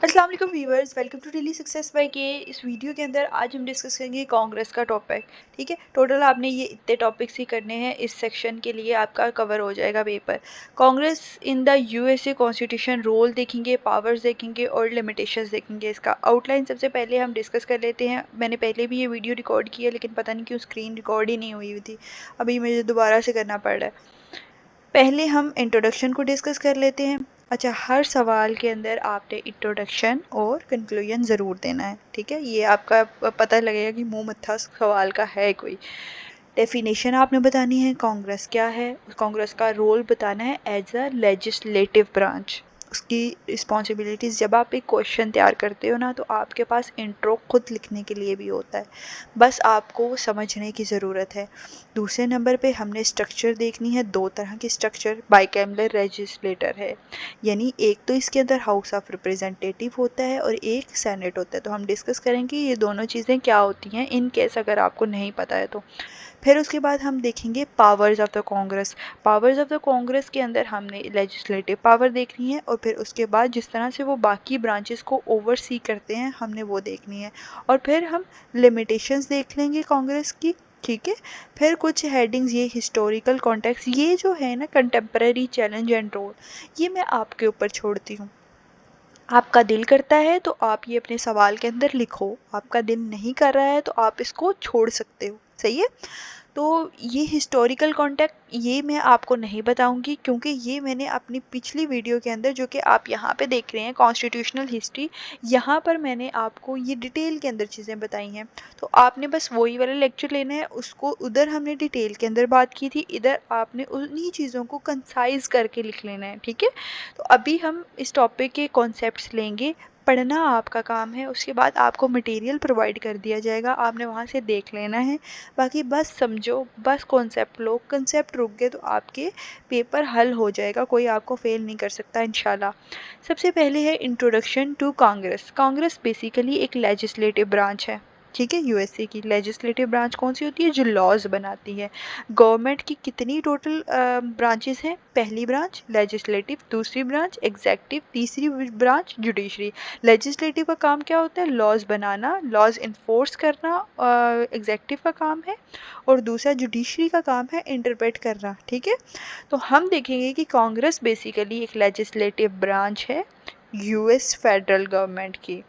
अस्सलाम वालेकुम viewers, welcome to Daily Success by के। इस वीडियो के अंदर आज हम डिस्कस करेंगे कांग्रेस का टॉपिक। ठीक है, टोटल आपने ये इतने टॉपिक्स ही करने हैं, इस सेक्शन के लिए आपका कवर हो जाएगा paper. Congress in the USA Constitution, role देखेंगे, पावर्स देखेंगे और लिमिटेशंस देखेंगे। इसका आउटलाइन सबसे पहले हम डिस्कस कर लेते हैं। मैंने पहले भी ये वीडियो रिकॉर्ड किया लेकिन पता नहीं क्यों स्क्रीन रिकॉर्ड ही नहीं हुई थी, अभी मुझे दोबारा से करना पड़ रहा है। पहले हम इंट्रोडक्शन को डिस्कस कर लेते हैं। अच्छा, हर सवाल के अंदर आपने इंट्रोडक्शन और कंक्लूजन ज़रूर देना है। ठीक है, ये आपका पता लगेगा कि मुंह मत्था सवाल का है कोई। डेफिनेशन आपने बतानी है, कांग्रेस क्या है, कांग्रेस का रोल बताना है एज अ लेजिस्लेटिव ब्रांच, उसकी रिस्पॉन्सिबिलिटीज़। जब आप एक क्वेश्चन तैयार करते हो ना, तो आपके पास इंट्रो खुद लिखने के लिए भी होता है, बस आपको वो समझने की ज़रूरत है। दूसरे नंबर पे हमने स्ट्रक्चर देखनी है। दो तरह की स्ट्रक्चर, बाइकैमरल लेजिस्लेटर है, यानी एक तो इसके अंदर हाउस ऑफ रिप्रेजेंटेटिव होता है और एक सेनेट होता है। तो हम डिस्कस करेंगे ये दोनों चीज़ें क्या होती हैं, इन केस अगर आपको नहीं पता है तो। फिर उसके बाद हम देखेंगे powers of the Congress. Powers of the Congress के अंदर हमने लेजिस्लेटिव पावर देखनी है और फिर उसके बाद जिस तरह से वो बाकी ब्रांचेस को ओवरसी करते हैं हमने वो देखनी है। और फिर हम लिमिटेशंस देख लेंगे कांग्रेस की। ठीक है, फिर कुछ हेडिंग्स, ये हिस्टोरिकल कॉन्टेक्स्ट, ये जो है ना कंटेम्प्रेरी चैलेंज एंड रोल, ये मैं आपके ऊपर छोड़ती हूँ। आपका दिल करता है तो आप ये अपने सवाल के अंदर लिखो, आपका दिल नहीं कर रहा है तो आप इसको छोड़ सकते हो। सही है। तो ये हिस्टोरिकल कॉन्टेक्ट ये मैं आपको नहीं बताऊंगी, क्योंकि ये मैंने अपनी पिछली वीडियो के अंदर, जो कि आप यहाँ पे देख रहे हैं कॉन्स्टिट्यूशनल हिस्ट्री, यहाँ पर मैंने आपको ये डिटेल के अंदर चीज़ें बताई हैं। तो आपने बस वही वाला लेक्चर लेना है, उसको उधर हमने डिटेल के अंदर बात की थी, इधर आपने उन्हीं चीज़ों को कंसाइज करके लिख लेना है। ठीक है, तो अभी हम इस टॉपिक के कॉन्सेप्ट्स लेंगे, पढ़ना आपका काम है। उसके बाद आपको मटेरियल प्रोवाइड कर दिया जाएगा, आपने वहाँ से देख लेना है। बाकी बस समझो, बस कॉन्सेप्ट लो, कॉन्सेप्ट रुक गए तो आपके पेपर हल हो जाएगा, कोई आपको फेल नहीं कर सकता इंशाल्लाह। सबसे पहले है introduction to Congress. Congress basically एक लेजिस्लेटिव ब्रांच है। ठीक है, यूएसए की लेजिस्लेटिव ब्रांच कौन सी होती है, जो लॉज बनाती है। गवर्नमेंट की कितनी टोटल ब्रांचेस हैं, पहली ब्रांच लेजिस्लेटिव, दूसरी ब्रांच एग्जेक्टिव, तीसरी ब्रांच जुडिशरी। लेजिस्लेटिव का काम क्या होता है, लॉज बनाना, लॉज इन्फोर्स करना, एग्जेक्टिव का काम है, और दूसरा जुडिशरी का काम है इंटरप्रेट करना। ठीक है, तो हम देखेंगे कि कांग्रेस बेसिकली एक लेजिस्लेटिव ब्रांच है यूएस फेडरल गवर्नमेंट की,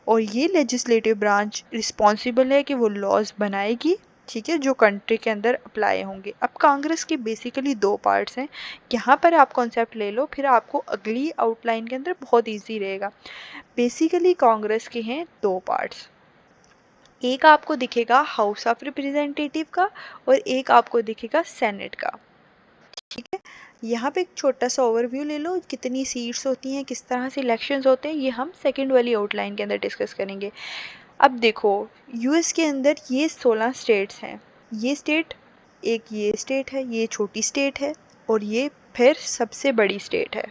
और ये लेजिस्लेटिव ब्रांच रिस्पॉन्सिबल है कि वो लॉज बनाएगी। ठीक है, जो कंट्री के अंदर अप्लाई होंगे। अब कांग्रेस की बेसिकली दो पार्ट्स हैं, यहाँ पर आप कॉन्सेप्ट ले लो, फिर आपको अगली आउटलाइन के अंदर बहुत इजी रहेगा। बेसिकली कांग्रेस के हैं दो पार्ट्स, एक आपको दिखेगा हाउस ऑफ रिप्रेजेंटेटिव का और एक आपको दिखेगा सेनेट का। ठीक है, यहाँ पे एक छोटा सा ओवरव्यू ले लो, कितनी सीट्स होती हैं, किस तरह से इलेक्शंस होते हैं, ये हम सेकंड वाली आउटलाइन के अंदर डिस्कस करेंगे। अब देखो, यूएस के अंदर ये 16 स्टेट्स हैं। ये स्टेट, एक ये स्टेट है, ये छोटी स्टेट है, और ये फिर सबसे बड़ी स्टेट है।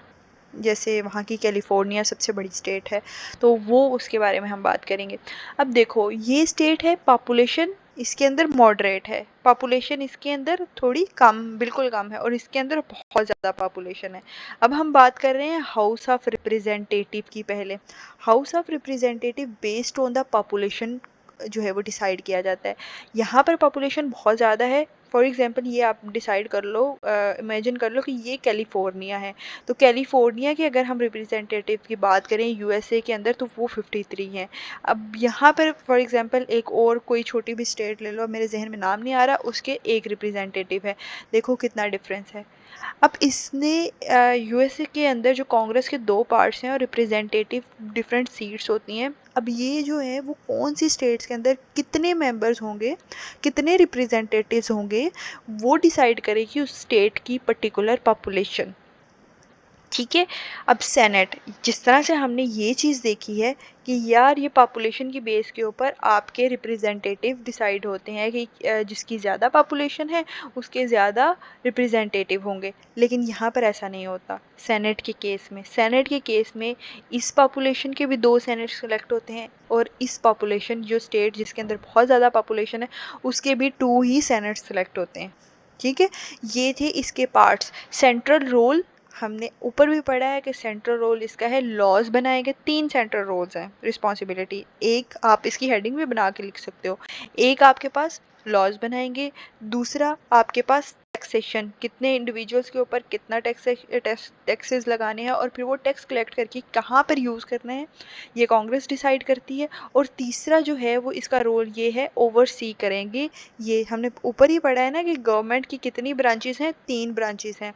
जैसे वहाँ की कैलिफोर्निया सबसे बड़ी स्टेट है, तो वो उसके बारे में हम बात करेंगे। अब देखो, ये स्टेट है, पॉपुलेशन इसके अंदर मॉडरेट है, पॉपुलेशन इसके अंदर थोड़ी कम, बिल्कुल कम है, और इसके अंदर बहुत ज़्यादा पॉपुलेशन है। अब हम बात कर रहे हैं हाउस ऑफ रिप्रेजेंटेटिव की। पहले house of representative based on the population जो है वो डिसाइड किया जाता है। यहाँ पर पॉपुलेशन बहुत ज़्यादा है। फॉर एग्जांपल ये आप डिसाइड कर लो, इमेजिन कर लो कि ये कैलिफोर्निया है, तो कैलिफोर्निया के अगर हम रिप्रेजेंटेटिव की बात करें यूएसए के अंदर तो वो 53 हैं। अब यहाँ पर फॉर एग्जांपल एक और कोई छोटी भी स्टेट ले लो, मेरे जहन में नाम नहीं आ रहा, उसके एक रिप्रेजेंटेटिव है। देखो कितना डिफरेंस है। अब इसने यूएसए के अंदर जो कांग्रेस के दो पार्ट्स हैं और रिप्रेजेंटेटिव डिफरेंट सीट्स होती हैं। अब ये जो है वो कौन सी स्टेट्स के अंदर कितने मेंबर्स होंगे, कितने रिप्रेजेंटेटिव्स होंगे, वो डिसाइड करेगी उस स्टेट की पर्टिकुलर पॉपुलेशन। ठीक है, अब सेनेट, जिस तरह से हमने ये चीज़ देखी है कि यार ये पॉपुलेशन की बेस के ऊपर आपके रिप्रेजेंटेटिव डिसाइड होते हैं कि जिसकी ज़्यादा पॉपुलेशन है उसके ज़्यादा रिप्रेजेंटेटिव होंगे, लेकिन यहाँ पर ऐसा नहीं होता। सेनेट के केस में, सेनेट के केस में इस पॉपुलेशन के भी दो सेनेट सेलेक्ट होते हैं, और इस पॉपुलेशन जो स्टेट जिसके अंदर बहुत ज़्यादा पॉपुलेशन है उसके भी 2 ही सेनेट सेलेक्ट होते हैं। ठीक है, ये थे इसके पार्ट्स। सेंट्रल रोल हमने ऊपर भी पढ़ा है कि सेंट्रल रोल इसका है लॉज बनाएंगे। 3 सेंट्रल रोल्स हैं रिस्पॉन्सिबिलिटी। एक आप इसकी हेडिंग भी बना के लिख सकते हो। एक आपके पास लॉज बनाएंगे, दूसरा आपके पास टैक्सेशन, कितने इंडिविजुअल्स के ऊपर कितना टैक्सेस लगाने हैं और फिर वो टैक्स कलेक्ट करके कहाँ पर यूज़ करना है ये कांग्रेस डिसाइड करती है। और तीसरा जो है वो इसका रोल ये है ओवरसी करेंगे। ये हमने ऊपर ही पढ़ा है ना कि गवर्नमेंट की कितनी ब्रांचेस हैं, 3 ब्रांचेस हैं,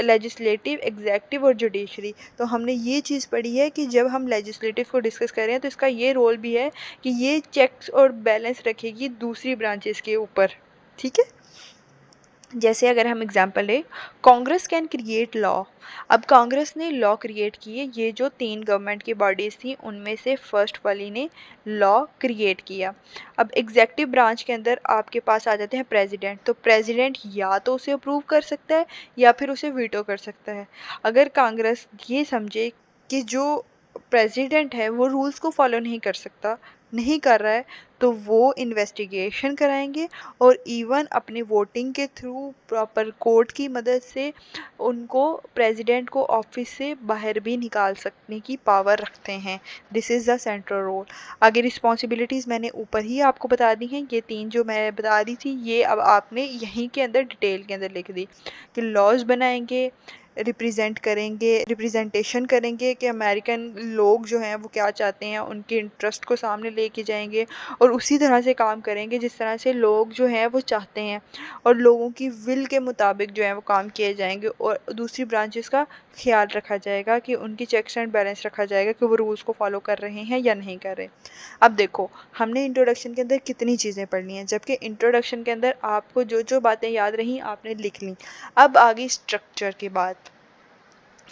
लेजिस्लेटिव, एग्जेक्टिव और जुडिशरी। तो हमने ये चीज़ पढ़ी है कि जब हम लेजिस्लेटिव को डिस्कस कर रहे हैं तो इसका ये रोल भी है कि ये चेक्स और बैलेंस रखेगी दूसरी ब्रांचेस के ऊपर। ठीक है, जैसे अगर हम एग्जांपल लें, कांग्रेस कैन क्रिएट लॉ। अब कांग्रेस ने लॉ क्रिएट किए। ये जो 3 गवर्नमेंट की बॉडीज़ थी उनमें से फर्स्ट वाली ने लॉ क्रिएट किया। अब एग्जेक्टिव ब्रांच के अंदर आपके पास आ जाते हैं प्रेसिडेंट। तो प्रेसिडेंट या तो उसे अप्रूव कर सकता है या फिर उसे वीटो कर सकता है। अगर कांग्रेस ये समझे कि जो प्रेसिडेंट है वो रूल्स को फॉलो नहीं कर सकता, नहीं कर रहा है, तो वो इन्वेस्टिगेशन कराएंगे और इवन अपने वोटिंग के थ्रू प्रॉपर कोर्ट की मदद से उनको प्रेसिडेंट को ऑफिस से बाहर भी निकाल सकने की पावर रखते हैं। This is the central role. आगे रिस्पॉन्सिबिलिटीज़ मैंने ऊपर ही आपको बता दी हैं। ये 3 जो मैं बता रही थी ये अब आपने यहीं के अंदर डिटेल के अंदर लिख दी कि लॉज बनाएंगे, रिप्रेजेंट करेंगे, रिप्रेजेंटेशन करेंगे कि अमेरिकन लोग जो हैं वो क्या चाहते हैं, उनके इंटरेस्ट को सामने लेके जाएंगे और उसी तरह से काम करेंगे जिस तरह से लोग जो हैं वो चाहते हैं और लोगों की विल के मुताबिक जो है वो काम किए जाएंगे। और दूसरी ब्रांचेस का ख्याल रखा जाएगा कि उनकी चेक्स एंड बैलेंस रखा जाएगा कि वो रूल्स को फॉलो कर रहे हैं या नहीं कर रहे। अब देखो, हमने इंट्रोडक्शन के अंदर कितनी चीज़ें पढ़नी हैं, जबकि इंट्रोडक्शन के अंदर आपको जो जो बातें याद रहीं आपने लिख ली। अब आगे स्ट्रक्चर की बात,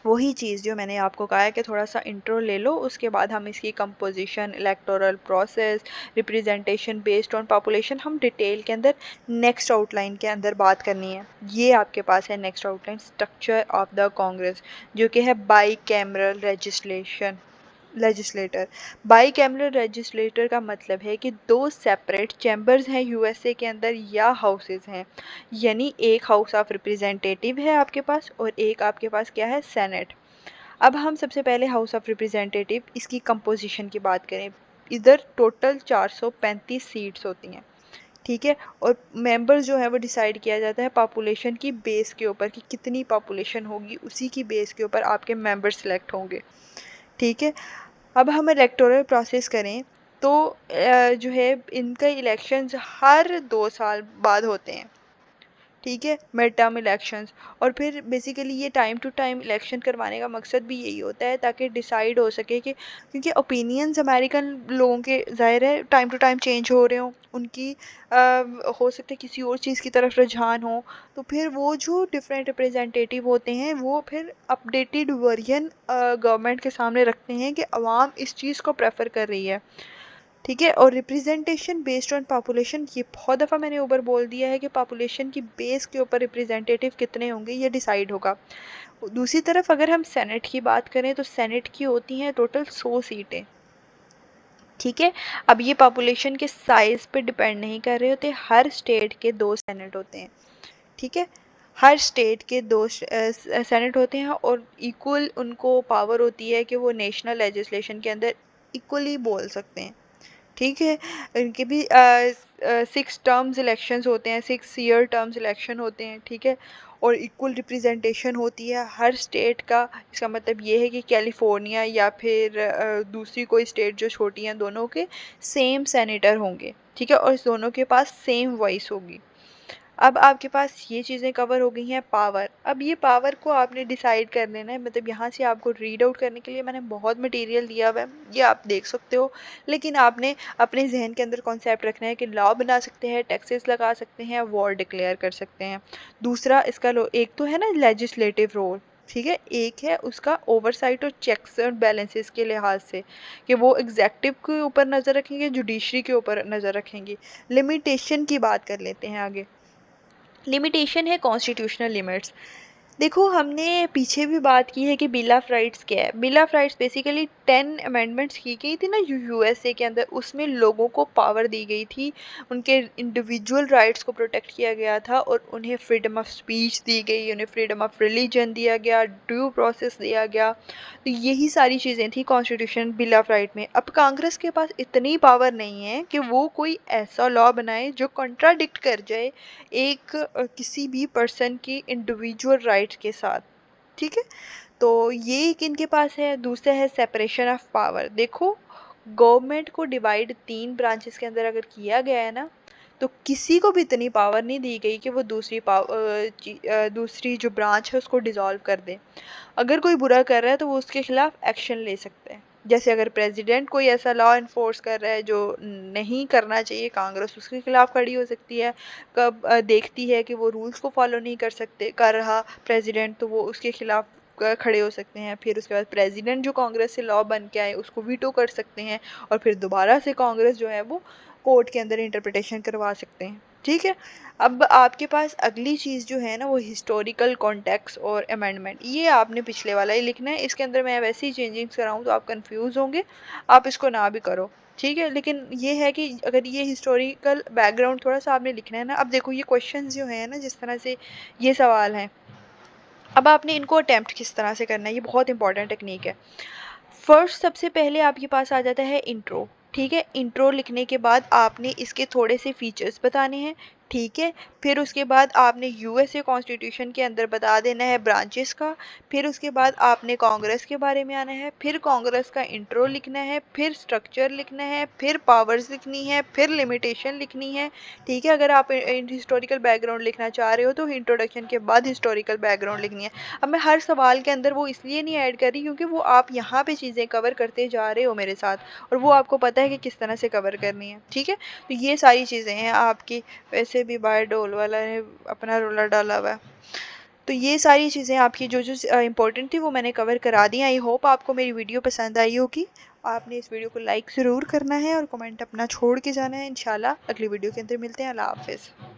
वही चीज़ जो मैंने आपको कहा है कि थोड़ा सा इंट्रो ले लो, उसके बाद हम इसकी composition, electoral process, representation based on population हम डिटेल के अंदर नेक्स्ट आउटलाइन के अंदर बात करनी है। ये आपके पास है next outline, structure of the Congress, जो कि है by cameral legislator. By cameral legislator का मतलब है कि 2 सेपरेट चैम्बर्स हैं यूएसए के अंदर या हाउसेस हैं। यानी एक हाउस ऑफ रिप्रेजेंटेटिव है आपके पास और एक आपके पास क्या है, सेनेट। अब हम सबसे पहले हाउस ऑफ रिप्रेजेंटेटिव इसकी कंपोजिशन की बात करें। इधर टोटल 435 सीट्स होती हैं। ठीक है, और मेंबर्स जो है वो डिसाइड किया जाता है पॉपुलेशन की बेस के ऊपर कि कितनी पॉपुलेशन होगी, उसी की बेस के ऊपर आपके मेंबर्स सेलेक्ट होंगे। ठीक है, अब हम इलेक्टोरल प्रोसेस करें तो जो है इनका इलेक्शंस हर 2 साल बाद होते हैं। ठीक है, मिड टर्म इलेक्शंस। और फिर बेसिकली ये टाइम टू टाइम इलेक्शन करवाने का मकसद भी यही होता है ताकि डिसाइड हो सके कि, क्योंकि ओपिनियंस अमेरिकन लोगों के ज़ाहिर है टाइम टू टाइम चेंज हो रहे हों, उनकी हो सकता है किसी और चीज़ की तरफ रुझान हो, तो फिर वो जो डिफरेंट रिप्रेजेंटेटिव होते हैं वो फिर अपडेटेड वर्जन गवर्नमेंट के सामने रखते हैं कि अवाम इस चीज़ को प्रेफर कर रही है। ठीक है, और रिप्रेजेंटेशन बेस्ड ऑन पॉपुलेशन, ये बहुत दफ़ा मैंने ऊपर बोल दिया है कि पॉपुलेशन की बेस के ऊपर रिप्रेजेंटेटिव कितने होंगे ये डिसाइड होगा। दूसरी तरफ अगर हम सेनेट की बात करें तो सेनेट की होती हैं टोटल 100 सीटें। ठीक है, अब ये पॉपुलेशन के साइज़ पे डिपेंड नहीं कर रहे होते, हर स्टेट के 2 सेनेट होते हैं। ठीक है, हर स्टेट के 2 सेनेट होते हैं और इक्वल उनको पावर होती है कि वो नेशनल लेजिस्लेशन के अंदर इक्वली बोल सकते हैं। ठीक है, इनके भी 6 टर्म्स इलेक्शंस होते हैं, 6 ईयर टर्म्स इलेक्शन होते हैं। ठीक है, और इक्वल रिप्रेजेंटेशन होती है हर स्टेट का। इसका मतलब ये है कि कैलिफोर्निया या फिर दूसरी कोई स्टेट जो छोटी हैं, दोनों के सेम सेनेटर होंगे। ठीक है, और इस दोनों के पास सेम वॉइस होगी। अब आपके पास ये चीज़ें कवर हो गई हैं। पावर, अब ये पावर को आपने डिसाइड कर लेना है, मतलब यहाँ से आपको रीड आउट करने के लिए मैंने बहुत मटेरियल दिया हुआ है, ये आप देख सकते हो, लेकिन आपने अपने जहन के अंदर कॉन्सेप्ट रखना है कि लॉ बना सकते हैं, टैक्सेस लगा सकते हैं, वॉर डिक्लेयर कर सकते हैं। दूसरा इसका एक तो है ना लेजिस्लेटिव रोल, ठीक है, एक है उसका ओवरसाइट और चेक्स और बैलेंसेस के लिहाज से कि वो एग्जेक्टिव के ऊपर नज़र रखेंगे, जुडिशरी के ऊपर नज़र रखेंगे। लिमिटेशन की बात कर लेते हैं आगे। लिमिटेशन है कॉन्स्टिट्यूशनल लिमिट्स। देखो, हमने पीछे भी बात की है कि बिल ऑफ राइट्स क्या है। Bill of rights basically 10 amendments की गई थी ना यूएसए के अंदर, उसमें लोगों को पावर दी गई थी, उनके इंडिविजुअल राइट्स को प्रोटेक्ट किया गया था और उन्हें फ्रीडम ऑफ स्पीच दी गई, उन्हें फ्रीडम ऑफ रिलीजन दिया गया, ड्यू प्रोसेस दिया गया। तो यही सारी चीज़ें थी कॉन्स्टिट्यूशन बिल ऑफ राइट में। अब कांग्रेस के पास इतनी पावर नहीं है कि वो कोई ऐसा लॉ बनाए जो कॉन्ट्राडिक्ट कर जाए एक किसी भी पर्सन की इंडिविजुअल राइट्स के साथ। ठीक है, तो ये एक इनके पास है। दूसरा है सेपरेशन ऑफ पावर। देखो, गवर्नमेंट को डिवाइड 3 ब्रांचेस के अंदर अगर किया गया है ना, तो किसी को भी इतनी पावर नहीं दी गई कि वो दूसरी जो ब्रांच है उसको डिसॉल्व कर दे। अगर कोई बुरा कर रहा है तो वो उसके खिलाफ एक्शन ले सकते हैं। जैसे अगर प्रेसिडेंट कोई ऐसा लॉ इन्फोर्स कर रहा है जो नहीं करना चाहिए, कांग्रेस उसके खिलाफ खड़ी हो सकती है। कब देखती है कि वो रूल्स को फॉलो नहीं कर रहा प्रेसिडेंट, तो वो उसके खिलाफ खड़े हो सकते हैं। फिर उसके बाद प्रेसिडेंट जो कांग्रेस से लॉ बन के आए उसको वीटो कर सकते हैं, और फिर दोबारा से कांग्रेस जो है वो कोर्ट के अंदर इंटरप्रिटेशन करवा सकते हैं। ठीक है, अब आपके पास अगली चीज़ जो है ना वो हिस्टोरिकल कॉन्टेक्स्ट और अमेंडमेंट। ये आपने पिछले वाला ही लिखना है, इसके अंदर मैं वैसे ही चेंजिंग्स कराऊँ तो आप कंफ्यूज होंगे, आप इसको ना भी करो। ठीक है, लेकिन ये है कि अगर ये हिस्टोरिकल बैकग्राउंड थोड़ा सा आपने लिखना है ना। अब देखो, ये क्वेश्चन जो है ना, जिस तरह से ये सवाल हैं, अब आपने इनको अटैम्प्ट किस तरह से करना है, ये बहुत इंपॉर्टेंट टेक्निक है। फर्स्ट सबसे पहले आपके पास आ जाता है इंट्रो। ठीक है, इंट्रो लिखने के बाद आपने इसके थोड़े से फीचर्स बताने हैं। ठीक है, फिर उसके बाद आपने यूएसए कॉन्स्टिट्यूशन के अंदर बता देना है ब्रांचेस का। फिर उसके बाद आपने कांग्रेस के बारे में आना है, फिर कांग्रेस का इंट्रो लिखना है, फिर स्ट्रक्चर लिखना है, फिर पावर्स लिखनी है, फिर लिमिटेशन लिखनी है। ठीक है, अगर आप हिस्टोरिकल बैकग्राउंड लिखना चाह रहे हो तो इंट्रोडक्शन के बाद हिस्टोरिकल बैकग्राउंड लिखनी है। अब मैं हर सवाल के अंदर वो इसलिए नहीं ऐड कर रही क्योंकि वो आप यहाँ पे चीज़ें कवर करते जा रहे हो मेरे साथ, और वो आपको पता है कि किस तरह से कवर करनी है। ठीक है, तो ये सारी चीज़ें हैं आपकी। वैसे भी बाय डोल वाला ने अपना रोला डाला हुआ है। तो ये सारी चीज़ें आपकी जो जो इंपॉर्टेंट थी वो मैंने कवर करा दी। आई होप आपको मेरी वीडियो पसंद आई होगी। आपने इस वीडियो को लाइक ज़रूर करना है और कमेंट अपना छोड़ के जाना है। इंशाल्लाह अगली वीडियो के अंदर मिलते हैं। अल्लाह हाफिज़।